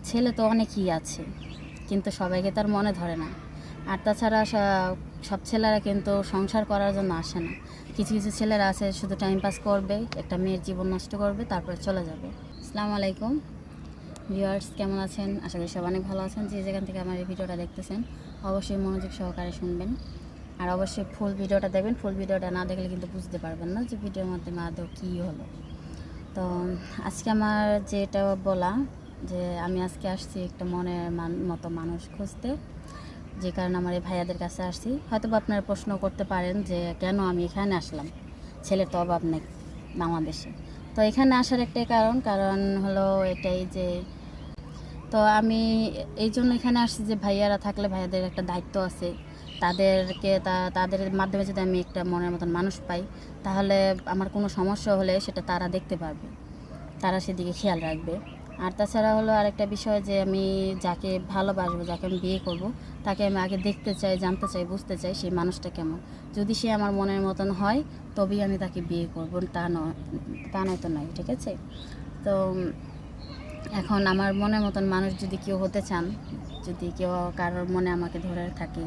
ছেলে তো অনেকই আছে, কিন্তু সবাইকে তার মনে ধরে না। আর তাছাড়া সব ছেলেরা কিন্তু সংসার করার জন্য আসে না। কিছু কিছু ছেলেরা আছে শুধু টাইম পাস করবে, একটা মেয়ের জীবন নষ্ট করবে, তারপরে চলে যাবে। আসসালামু আলাইকুম ভিউয়ার্স, কেমন আছেন? আশা করি সব অনেক ভালো আছেন। যে যেখান থেকে আমার এই ভিডিওটা দেখতেছেন অবশ্যই মনোযোগ সহকারে শুনবেন, আর অবশ্যই ফুল ভিডিওটা দেখবেন। ফুল ভিডিওটা না দেখলে কিন্তু বুঝতে পারবেন না যে ভিডিওর মাধ্যমে আদৌ কী হলো। তো আজকে আমার যেটা বলা, যে আমি আজকে আসছি একটা মনের মতো মানুষ খুঁজতে, যে কারণে আমার এই ভাইয়াদের কাছে আসছি। হয়তো বা আপনারা প্রশ্ন করতে পারেন যে কেন আমি এখানে আসলাম, ছেলের তো অভাব নেই বাংলাদেশে। তো এখানে আসার একটাই কারণ হলো এটাই যে, তো আমি এই জন্য এখানে আসছি যে ভাইয়ারা থাকলে ভাইয়াদের একটা দায়িত্ব আছে, তাদেরকে তাদের মাধ্যমে যদি আমি একটা মনের মতন মানুষ পাই, তাহলে আমার কোনো সমস্যা হলে সেটা তারা দেখতে পারবে, তারা সেদিকে খেয়াল রাখবে। আর তাছাড়া হলো আরেকটা বিষয় যে আমি যাকে ভালোবাসবো, যাকে আমি বিয়ে করব, তাকে আমি আগে দেখতে চাই, জানতে চাই, বুঝতে চাই সেই মানুষটা কেমন। যদি সে আমার মনের মতন হয় তবেই আমি তাকে বিয়ে করব, তা নয় তো নয়, ঠিক আছে? তো এখন আমার মনের মতন মানুষ যদি কেউ হতে চান, যদি কেউ কারোর মনে আমাকে ধরে থাকে,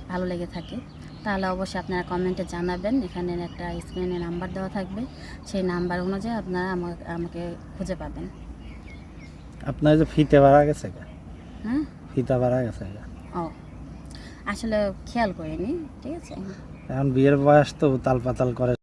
ভালো লেগে থাকে, তাহলে অবশ্যই আপনারা কমেন্টে জানাবেন। এখানে একটা স্ক্রিনে নাম্বার দেওয়া থাকবে, সেই নাম্বার অনুযায়ী আপনারা আমাকে খুঁজে পাবেন। আপনার যে ফিতে বাড়া গেছে গা, হ্যাঁ, ফিতা বাড়া গেছে গা। ও আসলে খেয়াল করিনি, ঠিক আছে। এখন বিয়ের বয়স তো উতাল পাতাল করে